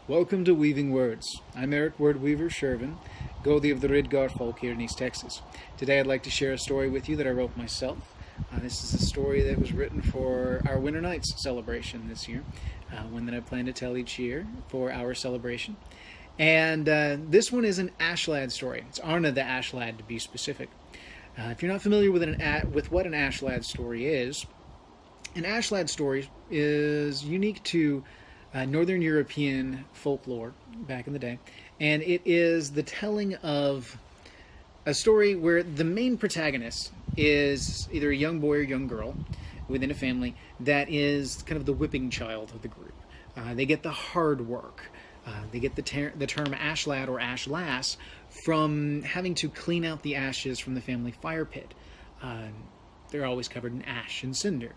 Welcome to Weaving Words. I'm Eric Wordweaver Sjerven, Goldie of the Ridgar folk here in East Texas. Today I'd like to share a story with you that I wrote myself. This is a story that was written for our Winter Nights celebration this year, one that I plan to tell each year for our celebration. And this one is an Ashlad story. It's Arne the Ashlad, to be specific. If you're not familiar with what an Ashlad story is, an Ashlad story is unique to Northern European folklore back in the day, and it is the telling of a story where the main protagonist is either a young boy or young girl within a family that is kind of the whipping child of the group. They get the hard work. They get the term Ashlad or Ashlass from having to clean out the ashes from the family fire pit. They're always covered in ash and cinder.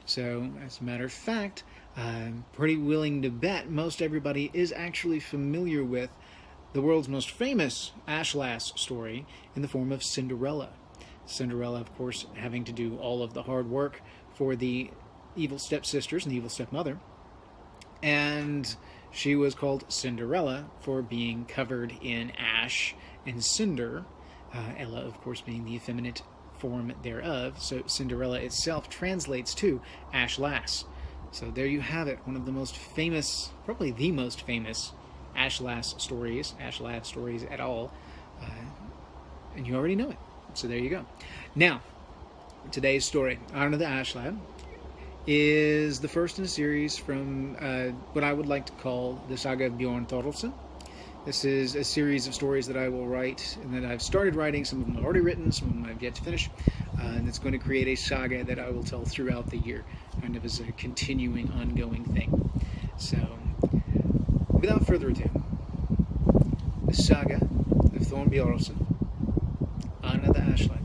So, as a matter of fact, I'm pretty willing to bet most everybody is actually familiar with the world's most famous Ashlass story in the form of Cinderella. Cinderella, of course, having to do all of the hard work for the evil stepsisters and the evil stepmother. And she was called Cinderella for being covered in ash and cinder, Ella, of course, being the effeminate form thereof. So Cinderella itself translates to Ashlass. So there you have it, one of the most famous, probably the most famous Ashlad stories at all. And you already know it. So there you go. Now, today's story, Arne the Ashlad, is the first in a series from what I would like to call the Saga of Bjorn Thorolfson. This is a series of stories that I will write and that I've started writing. Some of them I've already written, some of them I've yet to finish. And it's going to create a saga that I will tell throughout the year, kind of as a continuing, ongoing thing. So, without further ado, the Saga of Thorn Bjornson, Arne the Ashlad.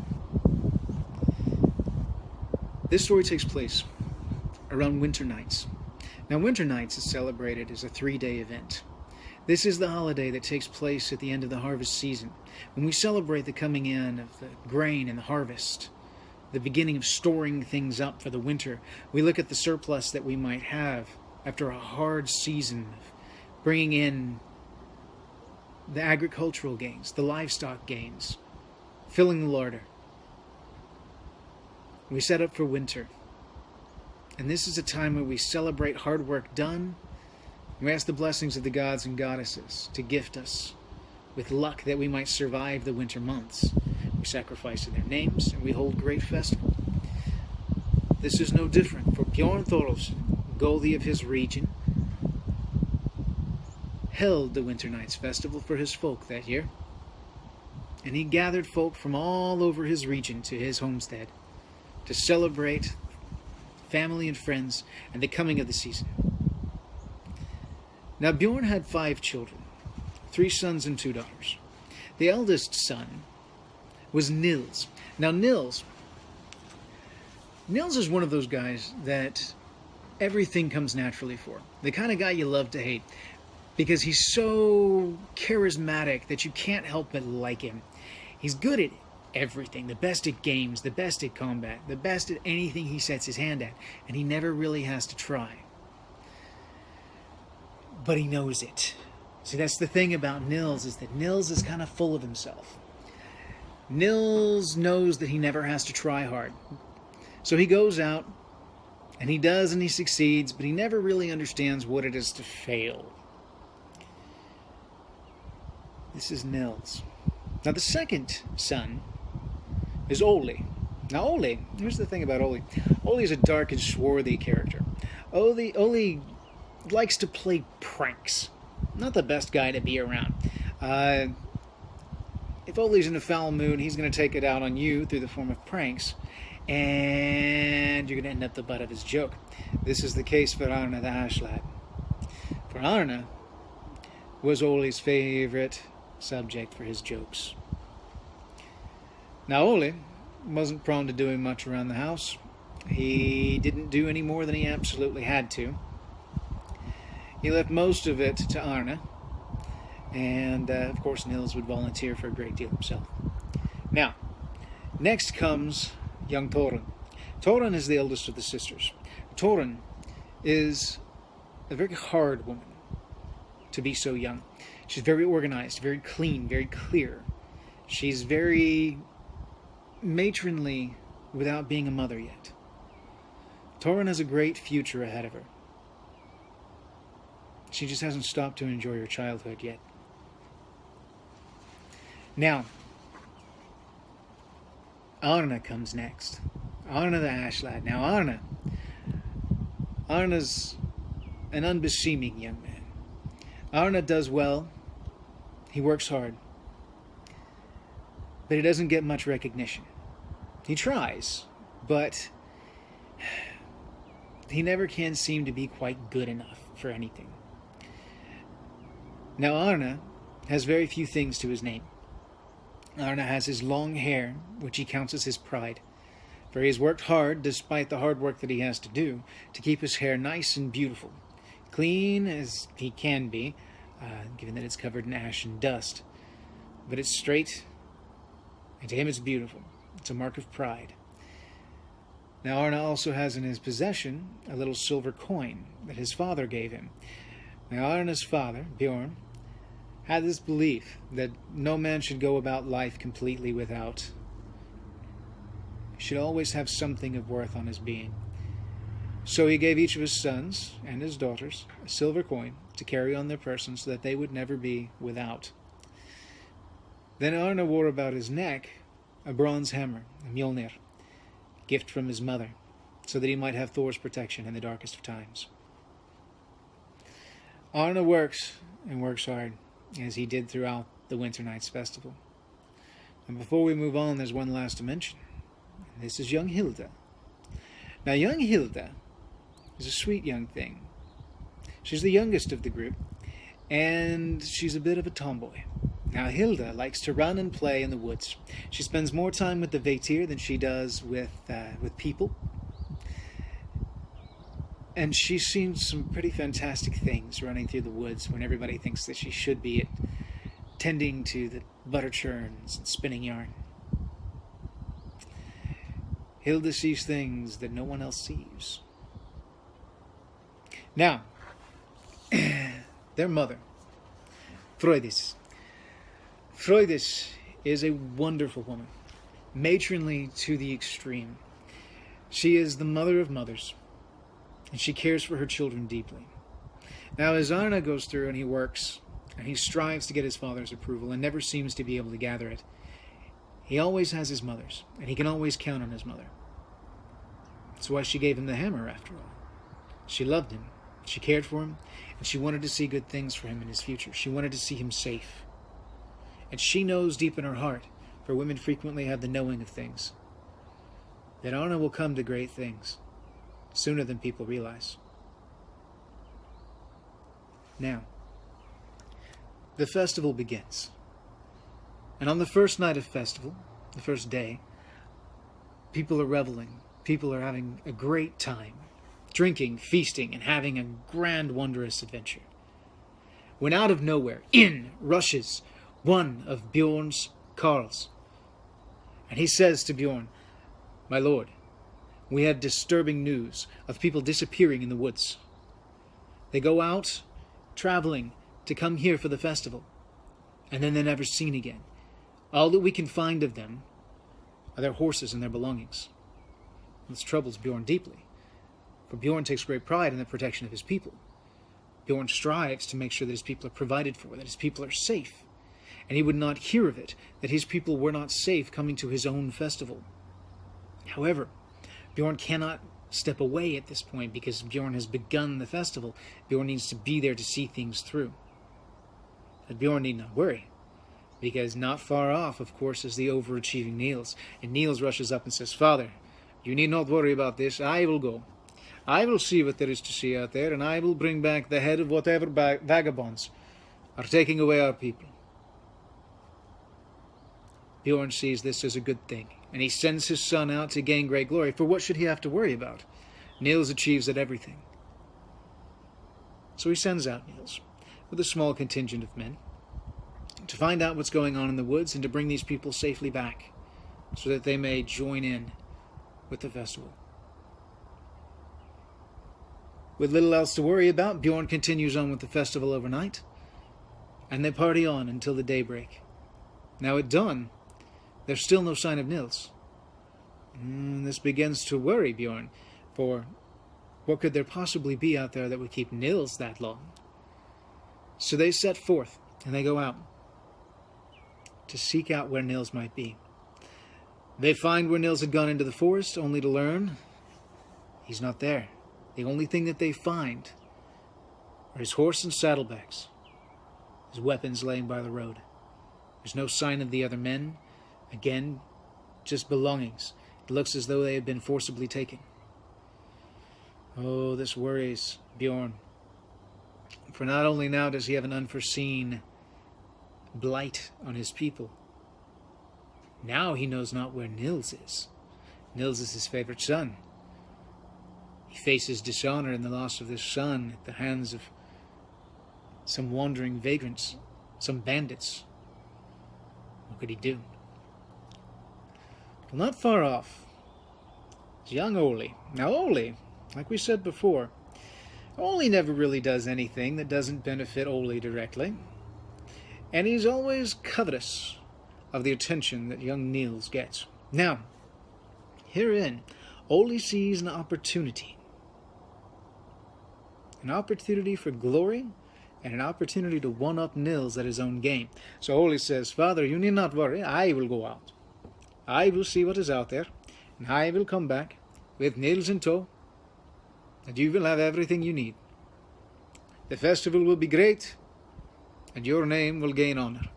This story takes place around Winter Nights. Now, Winter Nights is celebrated as a 3-day event. This is the holiday that takes place at the end of the harvest season, when we celebrate the coming in of the grain and the harvest, the beginning of storing things up for the winter. We look at the surplus that we might have after a hard season of bringing in the agricultural gains, the livestock gains, filling the larder. We set up for winter. And this is a time where we celebrate hard work done. We ask the blessings of the gods and goddesses to gift us with luck that we might survive the winter months. We sacrifice in their names, and we hold great festival. This is no different, for Bjorn Thorolfsson, Goldie of his region, held the Winter Nights Festival for his folk that year. And he gathered folk from all over his region to his homestead to celebrate family and friends and the coming of the season. Now, Bjorn had 5 children, 3 sons and 2 daughters. The eldest son was Nils. Now, Nils is one of those guys that everything comes naturally for. The kind of guy you love to hate, because he's so charismatic that you can't help but like him. He's good at everything, the best at games, the best at combat, the best at anything he sets his hand at, and he never really has to try. But he knows it. See, that's the thing about Nils, is that Nils is kind of full of himself. Nils knows that he never has to try hard. So he goes out, and he does, and he succeeds, but he never really understands what it is to fail. This is Nils. Now, the second son is Ole. Now, Ole, here's the thing about Ole. Ole is a dark and swarthy character. Ole likes to play pranks. Not the best guy to be around. If Ole's in a foul mood, he's going to take it out on you through the form of pranks, and you're going to end up the butt of his joke. This is the case for Arne the Ashlad. For Arne was Ole's favorite subject for his jokes. Now, Ole wasn't prone to doing much around the house. He didn't do any more than he absolutely had to. He left most of it to Arne, and of course Nils would volunteer for a great deal himself. Now, next comes young Torun. Torun is the eldest of the sisters. Torun is a very hard woman. to be so young. She's very organized, very clean, very clear. She's very matronly without being a mother yet. Torun has a great future ahead of her. She just hasn't stopped to enjoy her childhood yet. Now, Arne comes next. Arne the Ashlad. Now, Arne's an unbeseeming young man. Arne does well. He works hard. But he doesn't get much recognition. He tries, but he never can seem to be quite good enough for anything. Now, Arne has very few things to his name. Arne has his long hair, which he counts as his pride, for he has worked hard, despite the hard work that he has to do, to keep his hair nice and beautiful, clean as he can be, given that it's covered in ash and dust. But it's straight, and to him it's beautiful. It's a mark of pride. Now, Arne also has in his possession a little silver coin that his father gave him. Now, Arne's father, Bjorn, had this belief that no man should go about life completely without. He should always have something of worth on his being. So he gave each of his sons and his daughters a silver coin to carry on their person so that they would never be without. Then Arne wore about his neck a bronze hammer, a Mjolnir, gift from his mother, so that he might have Thor's protection in the darkest of times. Arne works and works hard, as he did throughout the Winter Nights Festival. And before we move on, there's one last to mention. This is young Hilda. Now, young Hilda is a sweet young thing. She's the youngest of the group, and she's a bit of a tomboy. Now, Hilda likes to run and play in the woods. She spends more time with the Vatir than she does with people. And she's seen some pretty fantastic things running through the woods when everybody thinks that she should be tending to the butter churns and spinning yarn. Hilda sees things that no one else sees. Now, their mother, Freudis. Freudis is a wonderful woman, matronly to the extreme. She is the mother of mothers, and she cares for her children deeply. Now, as Arne goes through and he works, and he strives to get his father's approval and never seems to be able to gather it, he always has his mother's, and he can always count on his mother. That's why she gave him the hammer, after all. She loved him, she cared for him, and she wanted to see good things for him in his future. She wanted to see him safe. And she knows deep in her heart, for women frequently have the knowing of things, that Arne will come to great things sooner than people realize. Now, the festival begins. And on the first night of festival, the first day, people are reveling. People are having a great time, drinking, feasting, and having a grand, wondrous adventure. When out of nowhere, in rushes one of Bjorn's carls. And he says to Bjorn, "My lord, we have disturbing news of people disappearing in the woods. They go out, traveling, to come here for the festival, and then they're never seen again. All that we can find of them are their horses and their belongings." This troubles Bjorn deeply, for Bjorn takes great pride in the protection of his people. Bjorn strives to make sure that his people are provided for, that his people are safe. And he would not hear of it, that his people were not safe coming to his own festival. However, Bjorn cannot step away at this point because Bjorn has begun the festival. Bjorn needs to be there to see things through. But Bjorn need not worry, because not far off, of course, is the overachieving Niels. And Niels rushes up and says, "Father, you need not worry about this. I will go. I will see what there is to see out there, and I will bring back the head of whatever vagabonds are taking away our people." Bjorn sees this as a good thing, and he sends his son out to gain great glory, for what should he have to worry about? Niels achieves at everything. So he sends out Niels, with a small contingent of men, to find out what's going on in the woods and to bring these people safely back, so that they may join in with the festival. With little else to worry about, Bjorn continues on with the festival overnight, and they party on until the daybreak. Now at dawn, there's still no sign of Nils. This begins to worry Bjorn, for what could there possibly be out there that would keep Nils that long? So they set forth, and they go out to seek out where Nils might be. They find where Nils had gone into the forest, only to learn he's not there. The only thing that they find are his horse and saddlebags, his weapons laying by the road. There's no sign of the other men. Again, just belongings. It looks as though they had been forcibly taken. Oh, this worries Bjorn. For not only now does he have an unforeseen blight on his people, now he knows not where Nils is. Nils is his favorite son. He faces dishonor in the loss of this son at the hands of some wandering vagrants, some bandits. What could he do? Well, not far off is young Ole. Now Ole, like we said before, Ole never really does anything that doesn't benefit Ole directly. And he's always covetous of the attention that young Nils gets. Now, herein, Ole sees an opportunity. An opportunity for glory and an opportunity to one-up Nils at his own game. So Ole says, "Father, you need not worry. I will go out. I will see what is out there, and I will come back with Nils in tow, and you will have everything you need. The festival will be great, and your name will gain honor."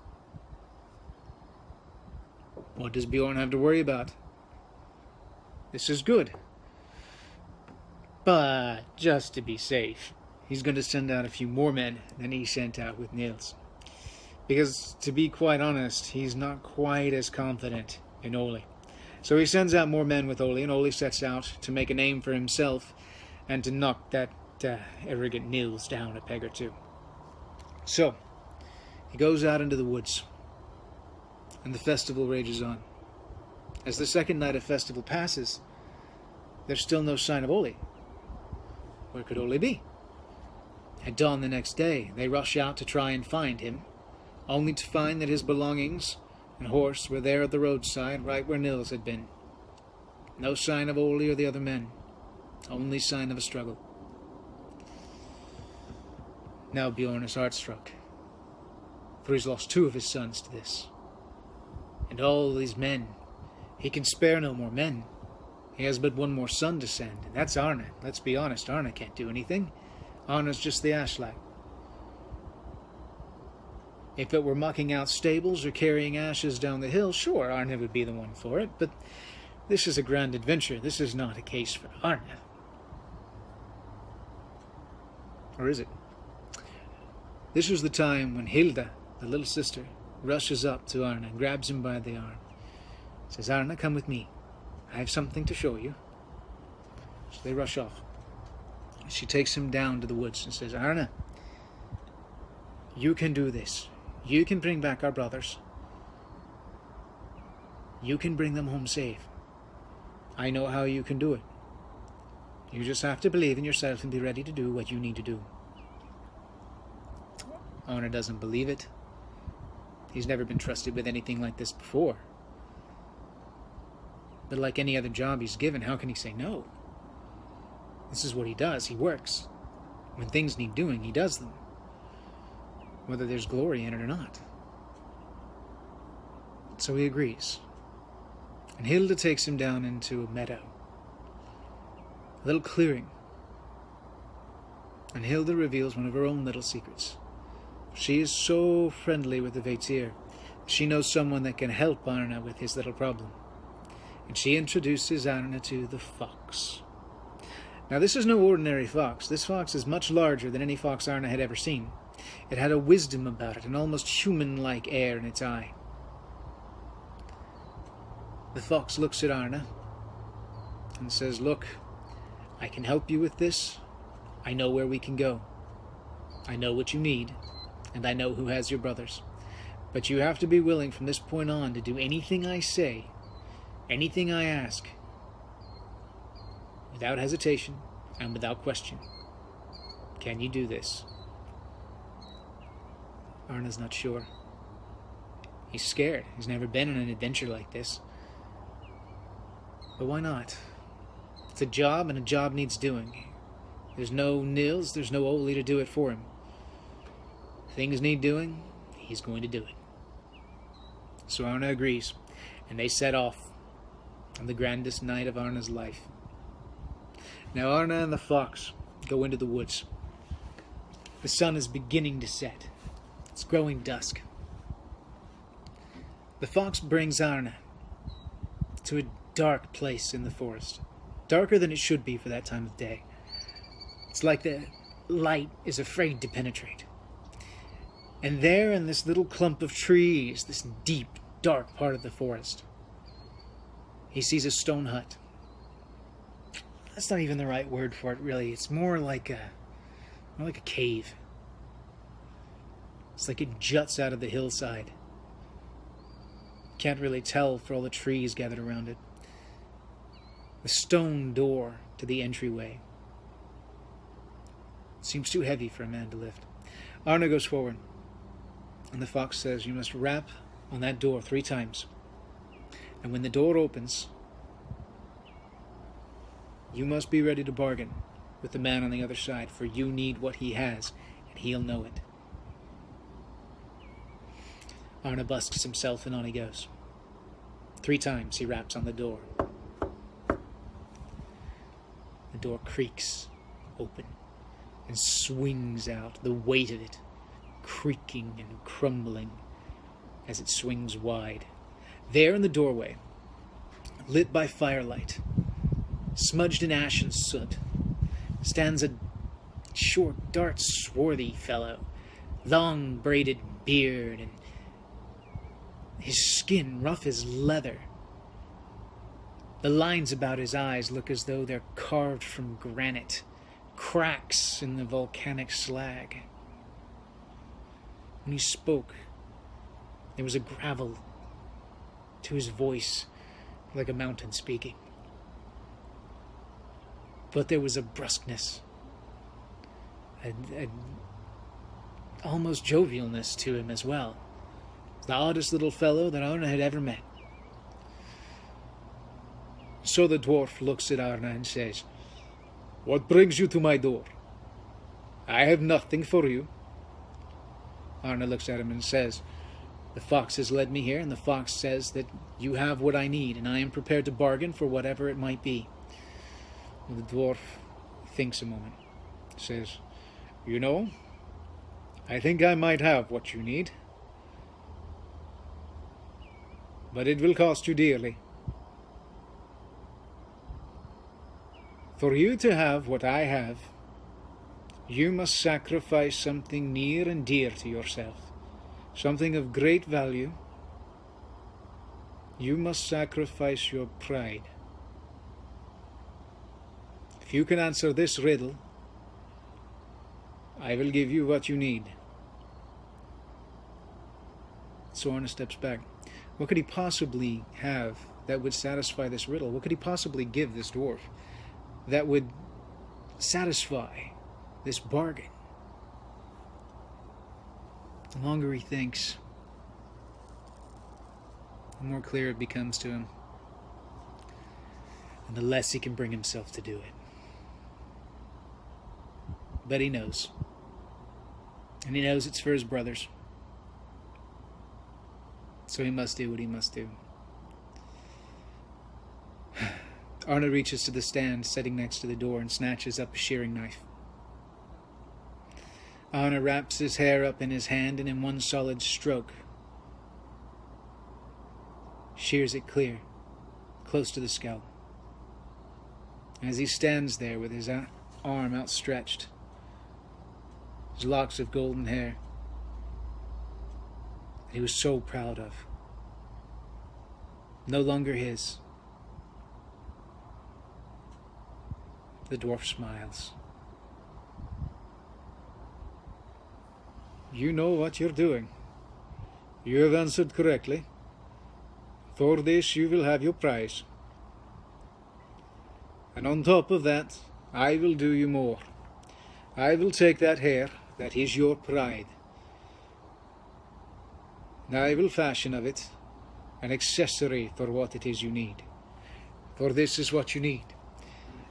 What does Bjorn have to worry about? This is good. But just to be safe, he's going to send out a few more men than he sent out with Nils. Because, to be quite honest, he's not quite as confident in Ole. So he sends out more men with Ole, and Ole sets out to make a name for himself and to knock that arrogant Nils down a peg or two. So, he goes out into the woods, and the festival rages on. As the second night of festival passes, there's still no sign of Ole. Where could Ole be? At dawn the next day, they rush out to try and find him, only to find that his belongings and horse were there at the roadside, right where Nils had been. No sign of Ole or the other men, only sign of a struggle. Now Bjorn is heart-struck, for he's lost 2 of his sons to this. And all these men, he can spare no more men. He has but 1 more son to send, and that's Arne. Let's be honest, Arne can't do anything. Arne's just the Ashlad. If it were mucking out stables or carrying ashes down the hill, sure, Arne would be the one for it, but this is a grand adventure. This is not a case for Arne. Or is it? This was the time when Hilda, the little sister, rushes up to Arne and grabs him by the arm. Says, "Arne, come with me. I have something to show you." So they rush off. She takes him down to the woods and says, "Arne, you can do this. You can bring back our brothers. You can bring them home safe. I know how you can do it. You just have to believe in yourself and be ready to do what you need to do." Arne doesn't believe it. He's never been trusted with anything like this before. But like any other job he's given, how can he say no? This is what he does. He works. When things need doing, he does them, whether there's glory in it or not. So he agrees. And Hilda takes him down into a meadow, a little clearing. And Hilda reveals one of her own little secrets. She is so friendly with the Vetir. She knows someone that can help Arne with his little problem. And she introduces Arne to the fox. Now this is no ordinary fox. This fox is much larger than any fox Arne had ever seen. It had a wisdom about it, an almost human-like air in its eye. The fox looks at Arne and says, "Look, I can help you with this. I know where we can go. I know what you need, and I know who has your brothers. But you have to be willing from this point on to do anything I say, anything I ask, without hesitation and without question. Can you do this?" Arne's not sure. He's scared. He's never been on an adventure like this. But why not? It's a job, and a job needs doing. There's no Nils, there's no Oli to do it for him. Things need doing, he's going to do it. So Arne agrees, and they set off on the grandest night of Arne's life. Now Arne and the fox go into the woods. The sun is beginning to set. It's growing dusk. The fox brings Arne to a dark place in the forest. Darker than it should be for that time of day. It's like the light is afraid to penetrate. And there in this little clump of trees, this deep, dark part of the forest, he sees a stone hut. That's not even the right word for it, really. It's more like a cave. It's like it juts out of the hillside. Can't really tell for all the trees gathered around it. The stone door to the entryway seems too heavy for a man to lift. Arne goes forward, and the fox says, "You must rap on that door 3 times. And when the door opens, you must be ready to bargain with the man on the other side, for you need what he has, and he'll know it." Arne busks himself, and on he goes. 3 times he raps on the door. The door creaks open and swings out, the weight of it creaking and crumbling as it swings wide. There in the doorway, lit by firelight, smudged in ash and soot, stands a short, dark, swarthy fellow, long braided beard, and his skin rough as leather. The lines about his eyes look as though they're carved from granite, cracks in the volcanic slag. When he spoke, there was a gravel to his voice, like a mountain speaking. But there was a brusqueness, a almost jovialness to him as well. The oddest little fellow that Arne had ever met. So the dwarf looks at Arne and says, "What brings you to my door? I have nothing for you." Arne looks at him and says, "The fox has led me here, and the fox says that you have what I need, and I am prepared to bargain for whatever it might be." Well, the dwarf thinks a moment, says, "You know, I think I might have what you need, but it will cost you dearly. For you to have what I have, you must sacrifice something near and dear to yourself, something of great value. You must sacrifice your pride. If you can answer this riddle, I will give you what you need." So Arne steps back. What could he possibly have that would satisfy this riddle? What could he possibly give this dwarf that would satisfy this bargain? The longer he thinks, the more clear it becomes to him, and the less he can bring himself to do it. But he knows. And he knows it's for his brothers. So he must do what he must do. Arne reaches to the stand sitting next to the door and snatches up a shearing knife. Arne wraps his hair up in his hand and in one solid stroke shears it clear, close to the scalp. As he stands there with his arm outstretched, his locks of golden hair that he was so proud of, no longer his, the dwarf smiles. "You know what you're doing. You have answered correctly. For this you will have your prize. And on top of that, I will do you more. I will take that hair that is your pride, and I will fashion of it an accessory for what it is you need. For this is what you need.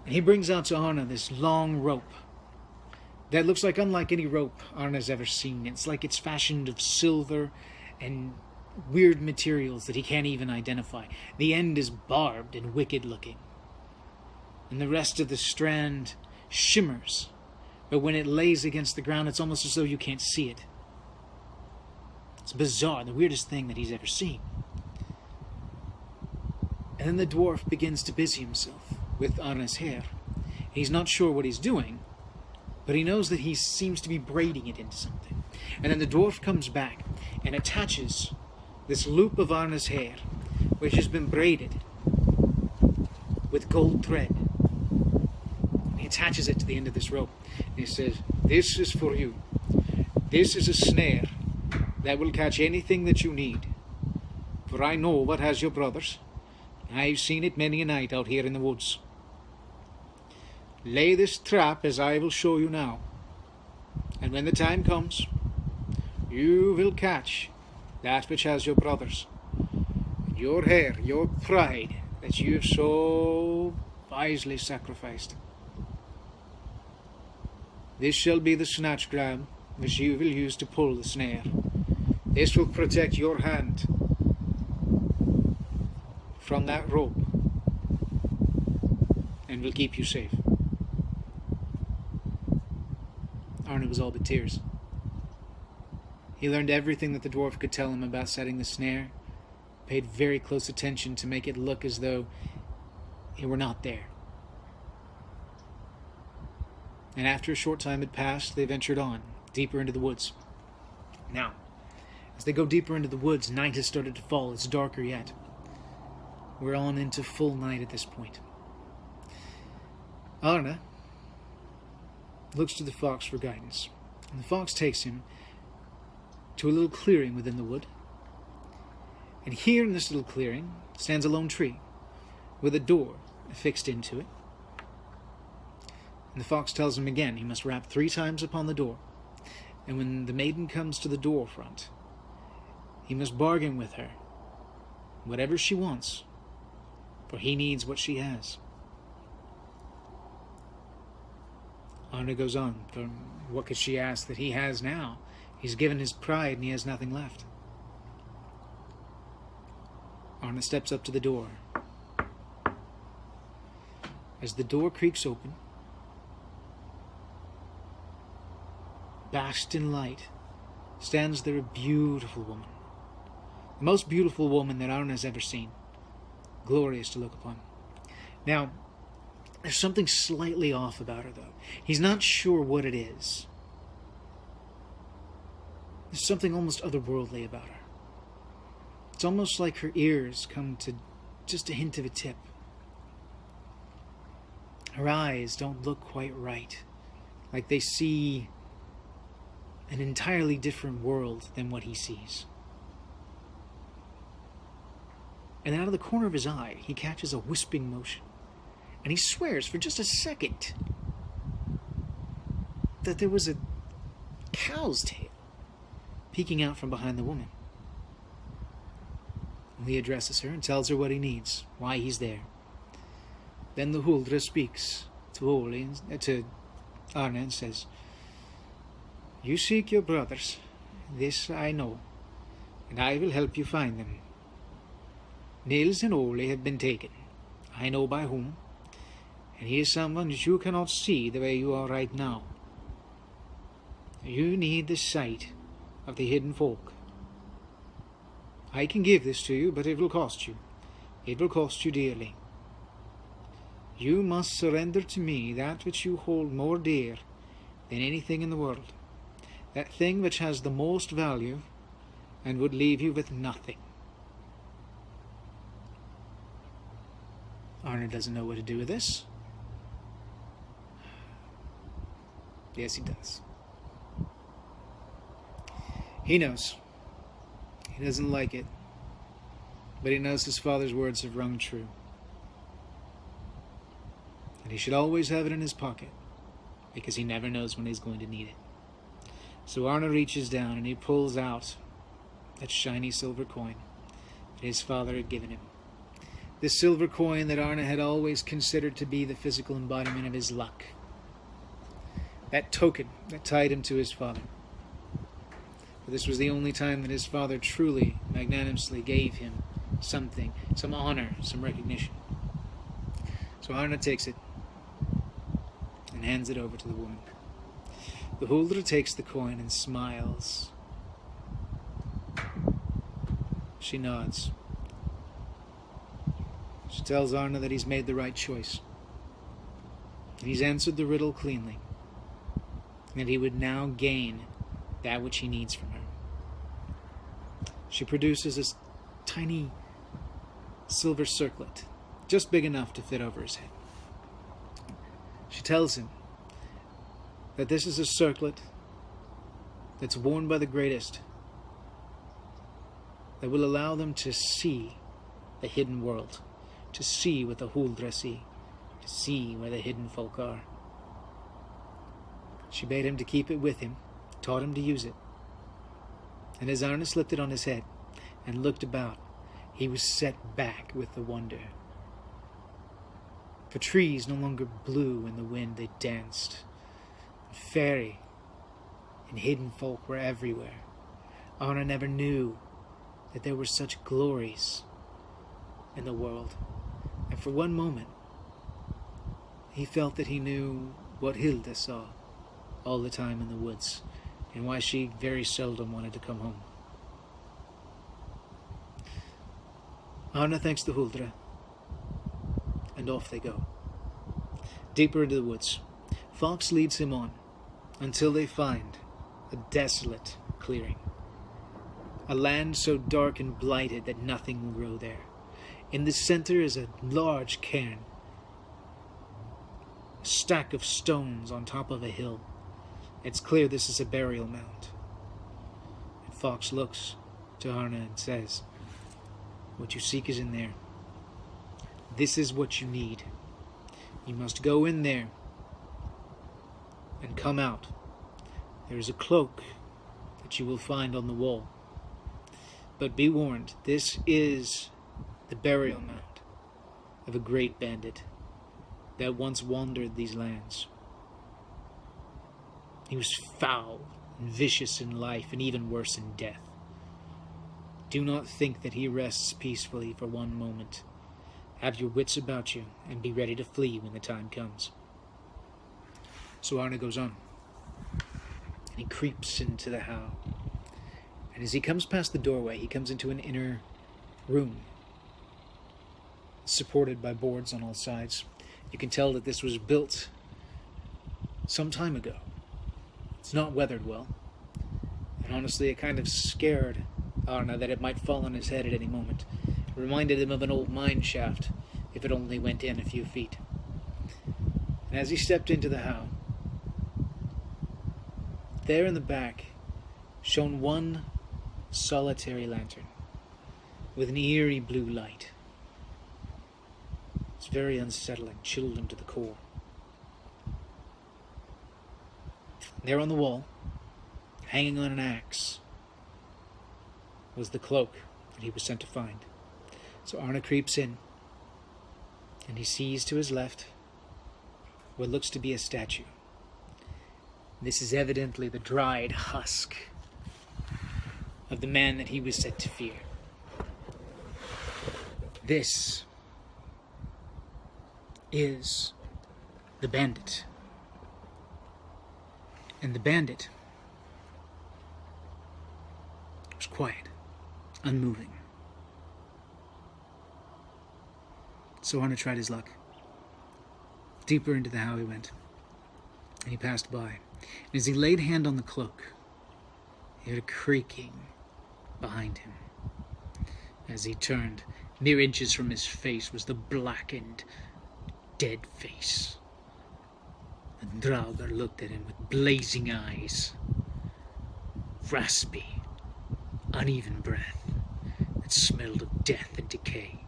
And he brings out to Arne this long rope that looks like unlike any rope Arne has ever seen. It's like it's fashioned of silver and weird materials that he can't even identify. The end is barbed and wicked looking, and the rest of the strand shimmers, but when it lays against the ground, it's almost as though you can't see it. It's bizarre, the weirdest thing that he's ever seen. And then the dwarf begins to busy himself with Arne's hair. He's not sure what he's doing, but he knows that he seems to be braiding it into something. And then the dwarf comes back and attaches this loop of Arne's hair, which has been braided with gold thread. He attaches it to the end of this rope. And he says, "This is for you. This is a snare that will catch anything that you need. For I know what has your brothers. I've seen it many a night out here in the woods. Lay this trap as I will show you now. And when the time comes, you will catch that which has your brothers. And your hair, your pride, that you have so wisely sacrificed. This shall be the snatch grab which you will use to pull the snare. This will protect your hand from that rope and will keep you safe." Arne was all but tears. He learned everything that the dwarf could tell him about setting the snare, paid very close attention to make it look as though it were not there. And after a short time had passed, they ventured on, deeper into the woods. Now, as they go deeper into the woods, night has started to fall. It's darker yet. We're on into full night at this point. Arne looks to the fox for guidance, and the fox takes him to a little clearing within the wood. And here in this little clearing stands a lone tree with a door affixed into it. And the fox tells him again he must rap 3 times upon the door, and when the maiden comes to the door front, he must bargain with her whatever she wants, for he needs what she has. Arne goes on, for what could she ask that he has now? He's given his pride and he has nothing left. Arne steps up to the door. As the door creaks open, basked in light, stands there a beautiful woman. The most beautiful woman that Arne has ever seen. Glorious to look upon. Now, there's something slightly off about her, though. He's not sure what it is. There's something almost otherworldly about her. It's almost like her ears come to just a hint of a tip. Her eyes don't look quite right, like they see an entirely different world than what he sees. And out of the corner of his eye, he catches a wisping motion. And he swears for just a second that there was a cow's tail peeking out from behind the woman. He addresses her and tells her what he needs, why he's there. Then the Huldra speaks to Arne and says, "You seek your brothers, this I know, and I will help you find them. Nils and Ole have been taken, I know by whom, and he is someone that you cannot see the way you are right now. You need the sight of the hidden folk. I can give this to you, but it will cost you. It will cost you dearly. You must surrender to me that which you hold more dear than anything in the world, that thing which has the most value and would leave you with nothing." Arne doesn't know what to do with this. Yes, he does. He knows. He doesn't like it, but he knows his father's words have rung true. And he should always have it in his pocket, because he never knows when he's going to need it. So Arne reaches down and he pulls out that shiny silver coin that his father had given him. This silver coin that Arne had always considered to be the physical embodiment of his luck. That token that tied him to his father. For this was the only time that his father truly, magnanimously gave him something, some honor, some recognition. So Arne takes it and hands it over to the woman. The Hilda takes the coin and smiles. She nods. She tells Arne that he's made the right choice. And he's answered the riddle cleanly. And that he would now gain that which he needs from her. She produces this tiny silver circlet, just big enough to fit over his head. She tells him that this is a circlet that's worn by the greatest, that will allow them to see the hidden world, to see what the Huldra see, to see where the hidden folk are. She bade him to keep it with him, taught him to use it. And as Arne slipped it on his head and looked about, he was set back with the wonder. For trees no longer blew in the wind, they danced. And fairy and hidden folk were everywhere. Arne never knew that there were such glories in the world. And for one moment, he felt that he knew what Hilda saw all the time in the woods, and why she very seldom wanted to come home. Arne thanks the Huldra, and off they go. Deeper into the woods, Fox leads him on, until they find a desolate clearing. A land so dark and blighted that nothing will grow there. In the center is a large cairn, a stack of stones on top of a hill. It's clear this is a burial mound. And Fox looks to Arne and says, "What you seek is in there. This is what you need. You must go in there and come out. There is a cloak that you will find on the wall. But be warned, this is the burial mound of a great bandit that once wandered these lands. He was foul and vicious in life, and even worse in death. Do not think that he rests peacefully for one moment. Have your wits about you, and be ready to flee when the time comes." So Arne goes on, and he creeps into the house. And as he comes past the doorway, he comes into an inner room, supported by boards on all sides. You can tell that this was built some time ago. It's not weathered well. And honestly, it kind of scared Arne that it might fall on his head at any moment. It reminded him of an old mine shaft, if it only went in a few feet. And as he stepped into the house, there in the back shone one solitary lantern with an eerie blue light. It's very unsettling, chilled him to the core. There on the wall, hanging on an axe, was the cloak that he was sent to find. So Arne creeps in, and he sees to his left what looks to be a statue. This is evidently the dried husk of the man that he was set to fear. This is the bandit. And the bandit was quiet, unmoving. So Arne tried his luck. Deeper into the house he went, and he passed by. And as he laid hand on the cloak, he heard a creaking behind him. As he turned, mere inches from his face was the blackened, dead face. And Draugr looked at him with blazing eyes, raspy, uneven breath that smelled of death and decay.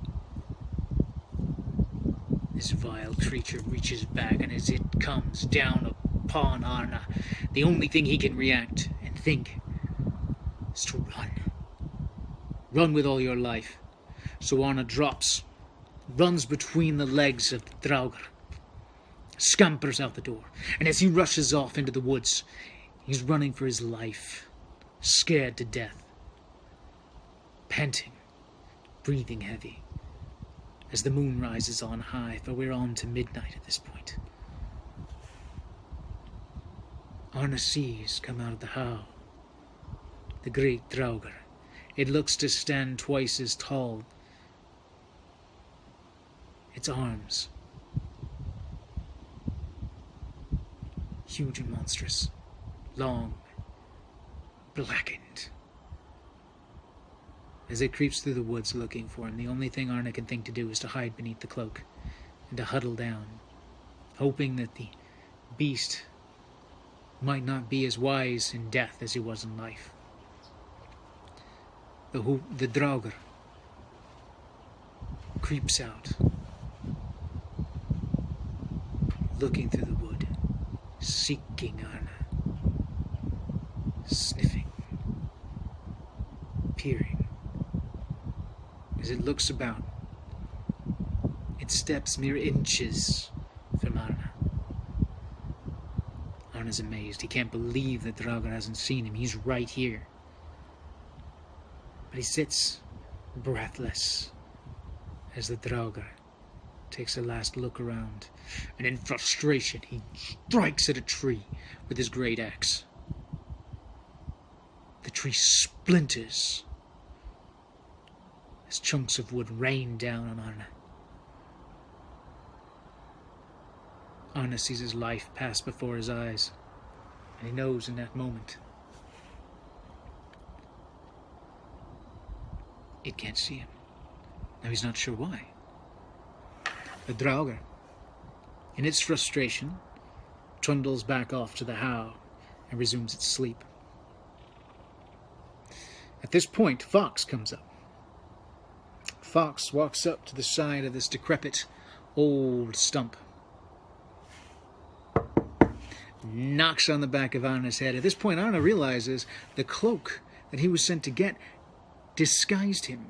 This vile creature reaches back, and as it comes down upon Arne, the only thing he can react and think is to run. Run with all your life. So Arne drops, runs between the legs of the Draugr, scampers out the door, and as he rushes off into the woods, he's running for his life, scared to death, panting, breathing heavy, as the moon rises on high, for we're on to midnight at this point. Arne sees come out of the howe the great Draugr. It looks to stand twice as tall. Its arms, huge and monstrous, long, blackened. As it creeps through the woods looking for him, the only thing Arne can think to do is to hide beneath the cloak and to huddle down, hoping that the beast might not be as wise in death as he was in life. The Draugr creeps out, looking through the wood, seeking Arne, sniffing, peering. As it looks about, it steps mere inches from Arne. Arne's amazed. He can't believe that Draugr hasn't seen him. He's right here. But he sits breathless as the Draugr takes a last look around, and in frustration he strikes at a tree with his great axe. The tree splinters as chunks of wood rain down on Arne. Arne sees his life pass before his eyes, and he knows in that moment it can't see him. Now he's not sure why. The Draugr, in its frustration, trundles back off to the howe and resumes its sleep. At this point, Fox comes up. Fox walks up to the side of this decrepit old stump, knocks on the back of Arne's head. At this point, Arne realizes the cloak that he was sent to get disguised him,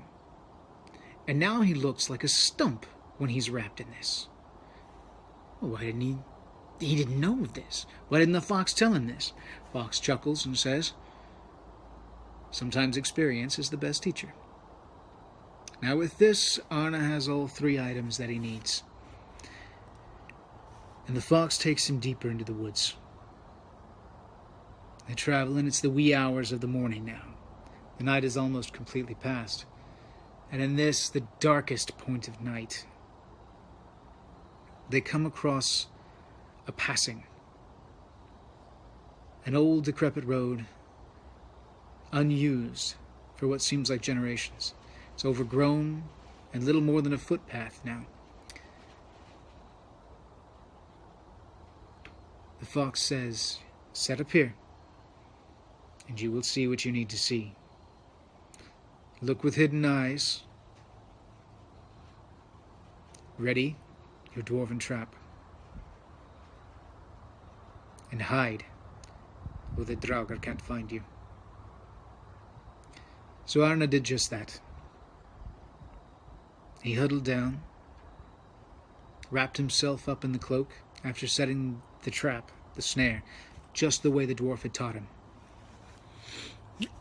and now he looks like a stump when he's wrapped in this. Well, why didn't he didn't know this? Why didn't the fox tell him this? Fox chuckles and says, sometimes experience is the best teacher. Now with this, Arne has all 3 items that he needs, and the fox takes him deeper into the woods. They travel, and it's the wee hours of the morning now. The night is almost completely past, and in this, the darkest point of night, they come across a passing, an old decrepit road, unused for what seems like generations. It's overgrown and little more than a footpath now. The fox says, set up here, and you will see what you need to see. Look with hidden eyes. Ready your dwarven trap. And hide where the Draugr can't find you. So Arne did just that. He huddled down, wrapped himself up in the cloak after setting the trap, the snare, just the way the dwarf had taught him.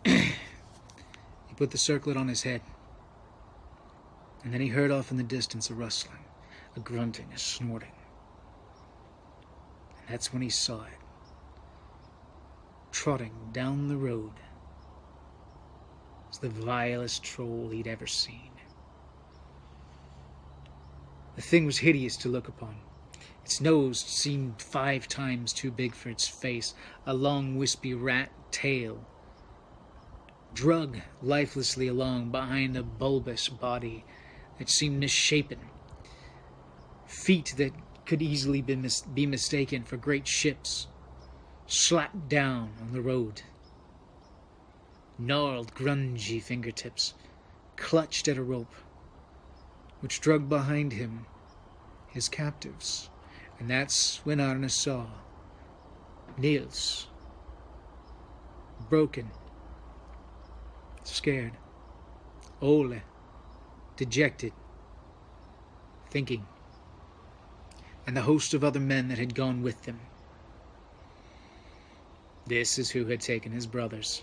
He put the circlet on his head, and then he heard off in the distance a rustling, a grunting, a snorting. And that's when he saw it, trotting down the road, as the vilest troll he'd ever seen. The thing was hideous to look upon. Its nose seemed 5 times too big for its face, a long wispy rat tail drug lifelessly along behind a bulbous body that seemed misshapen, feet that could easily be mistaken for great ships, slapped down on the road. Gnarled, grungy fingertips clutched at a rope, which drug behind him his captives. And that's when Arne saw Niels, broken, scared, Ole, dejected, thinking, and the host of other men that had gone with them. This is who had taken his brothers,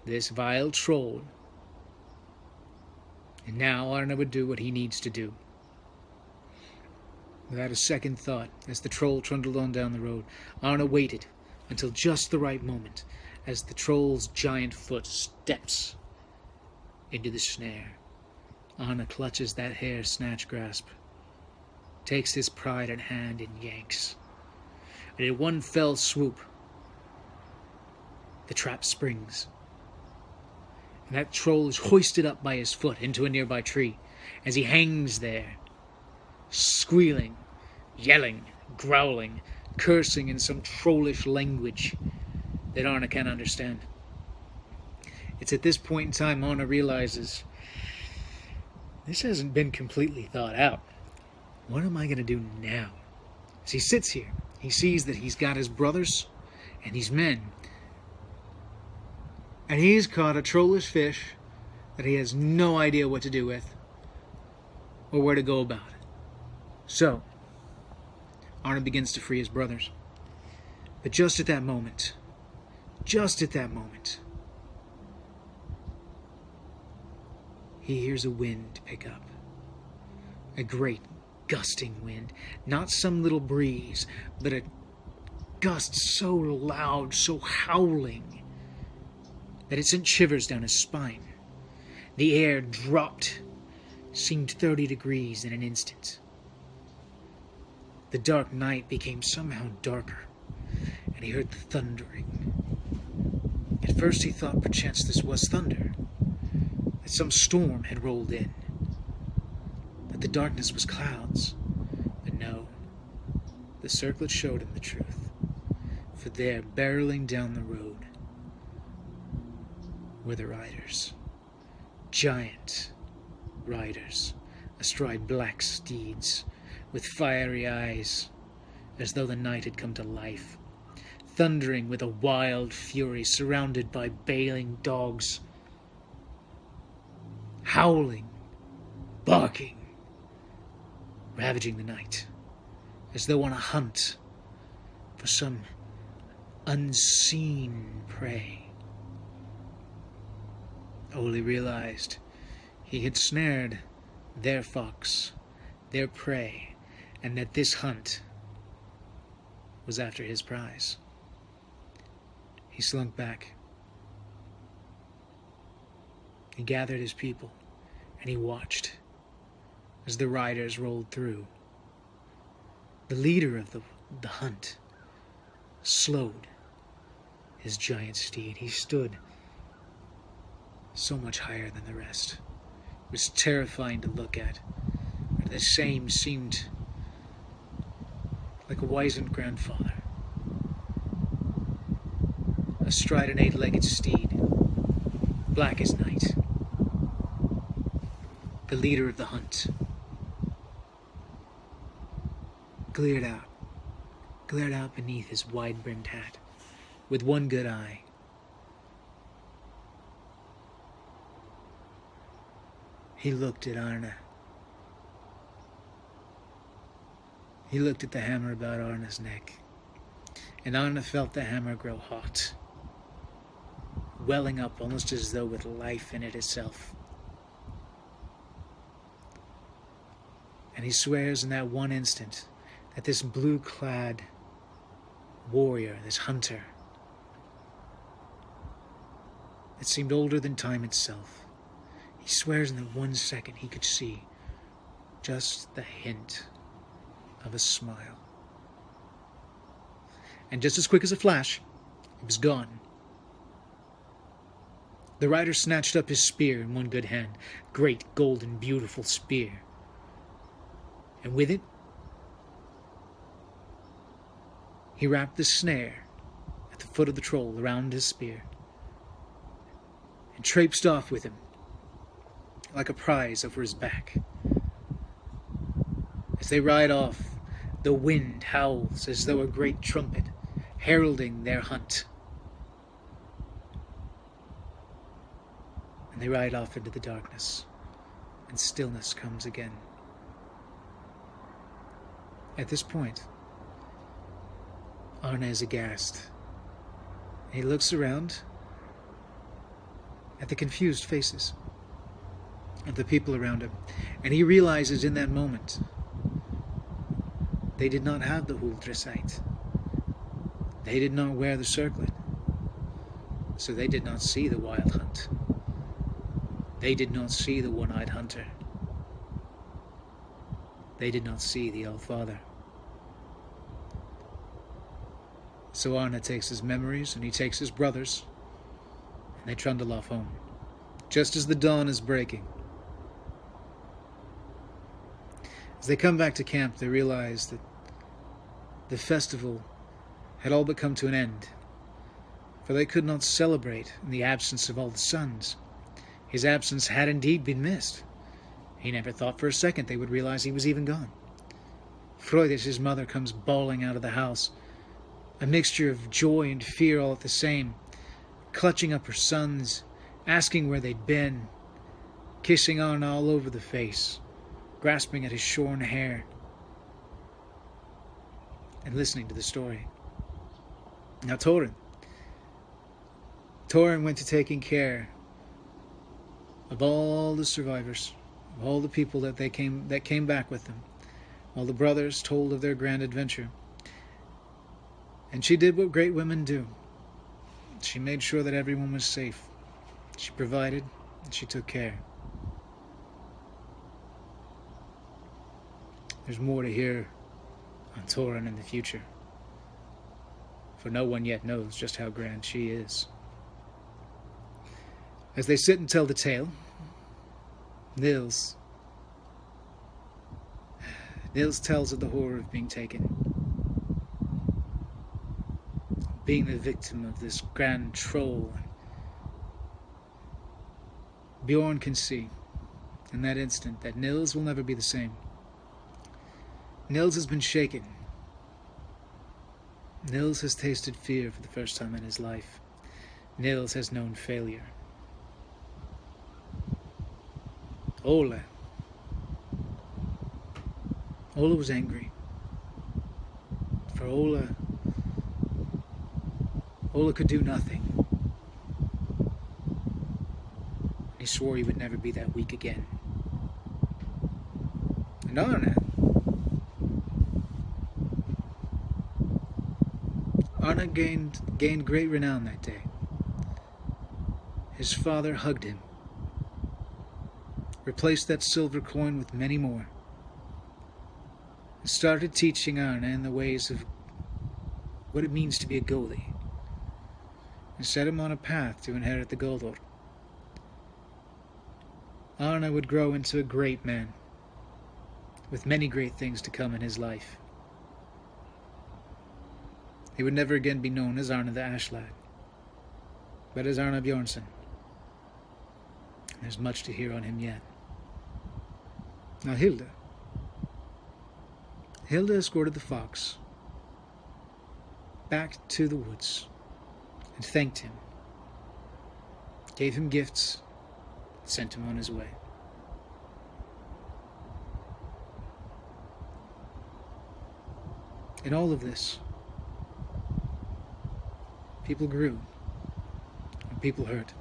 this vile troll. And now Arne would do what he needs to do. Without a second thought, as the troll trundled on down the road, Arne waited until just the right moment, as the troll's giant foot steps into the snare. Arne clutches that hair snatch grasp, takes his pride in hand and yanks. And in one fell swoop, the trap springs. And that troll is hoisted up by his foot into a nearby tree as he hangs there, squealing, yelling, growling, cursing in some trollish language that Arne can't understand. It's at this point in time Arne realizes, this hasn't been completely thought out. What am I going to do now? As he sits here, he sees that he's got his brothers and his men, and he's caught a trollish fish that he has no idea what to do with or where to go about it. So, Arne begins to free his brothers. But just at that moment, he hears a wind pick up. A great gusting wind. Not some little breeze, but a gust so loud, so howling, that it sent shivers down his spine. The air dropped, seemed 30 degrees in an instant. The dark night became somehow darker, and he heard the thundering. At first he thought perchance this was thunder, that some storm had rolled in, that the darkness was clouds. But no, the circlet showed him the truth, for there, barreling down the road, were the riders. Giant riders, astride black steeds, with fiery eyes, as though the night had come to life, thundering with a wild fury, surrounded by baying dogs, howling, barking, ravaging the night, as though on a hunt for some unseen prey. Ole realized he had snared their fox, their prey, and that this hunt was after his prize. He slunk back. He gathered his people, and he watched as the riders rolled through. The leader of the hunt slowed his giant steed. He stood so much higher than the rest. It was terrifying to look at. The same seemed like a wizened grandfather, astride an 8-legged steed, black as night, the leader of the hunt, glared out beneath his wide-brimmed hat, with one good eye. He looked at Arne. He looked at the hammer about Arne's neck, and Arne felt the hammer grow hot, welling up almost as though with life in it itself. And he swears in that one instant that this blue-clad warrior, this hunter, that seemed older than time itself, he swears in that 1 second he could see just the hint of a smile. And just as quick as a flash, it was gone. The rider snatched up his spear in one good hand, great, golden, beautiful spear. And with it, he wrapped the snare at the foot of the troll around his spear, and traipsed off with him like a prize over his back. As they ride off, the wind howls as though a great trumpet, heralding their hunt. And they ride off into the darkness, and stillness comes again. At this point, Arne is aghast. He looks around at the confused faces of the people around him, and he realizes in that moment they did not have the Huldresite. They did not wear the circlet, so they did not see the wild hunt. They did not see the one-eyed hunter. They did not see the All-Father. So Arne takes his memories and he takes his brothers, and they trundle off home, just as the dawn is breaking. As they come back to camp, they realize that the festival had all but come to an end, for they could not celebrate in the absence of all the sons. His absence had indeed been missed. He never thought for a second they would realize he was even gone. Freudis, his mother, comes bawling out of the house, a mixture of joy and fear all at the same, clutching up her sons, asking where they'd been, kissing Arne all over the face, grasping at his shorn hair, and listening to the story. Now Thorin went to taking care of all the survivors, of all the people that came back with them, while the brothers told of their grand adventure. And she did what great women do. She made sure that everyone was safe. She provided, and she took care. There's more to hear on Thorin in the future, for no one yet knows just how grand she is. As they sit and tell the tale, Nils tells of the horror of being taken, being the victim of this grand troll. Bjorn can see in that instant that Nils will never be the same. Nils has been shaken. Nils has tasted fear for the first time in his life. Nils has known failure. Ola was angry. For Ola could do nothing. He swore he would never be that weak again. And Arne gained great renown that day. His father hugged him, replaced that silver coin with many more, and started teaching Arne in the ways of what it means to be a goalie, and set him on a path to inherit the Goldor. Arne would grow into a great man, with many great things to come in his life. He would never again be known as Arne the Ashlad, but as Arne Bjornson. There's much to hear on him yet. Now Hilda escorted the fox back to the woods and thanked him, gave him gifts, and sent him on his way. In all of this, people grew, and people hurt.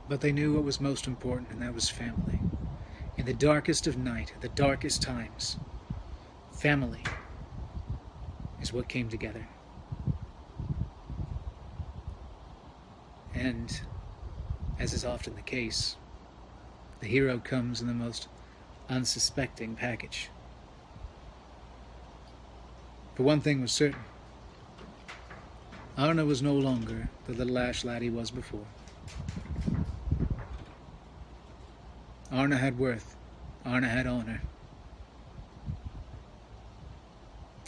But they knew what was most important, and that was family. In the darkest of night, at the darkest times, family is what came together. And, as is often the case, the hero comes in the most unsuspecting package. For one thing was certain. Arne was no longer the little Ashlad he was before. Arne had worth. Arne had honor.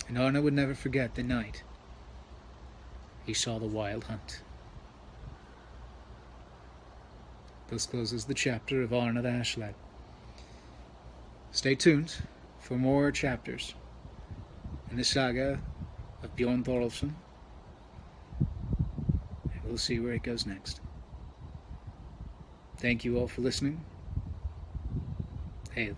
And Arne would never forget the night he saw the wild hunt. Thus closes the chapter of Arne the Ashlad. Stay tuned for more chapters in the Saga of Bjorn Thorolfson, and we'll see where it goes next. Thank you all for listening. Hey.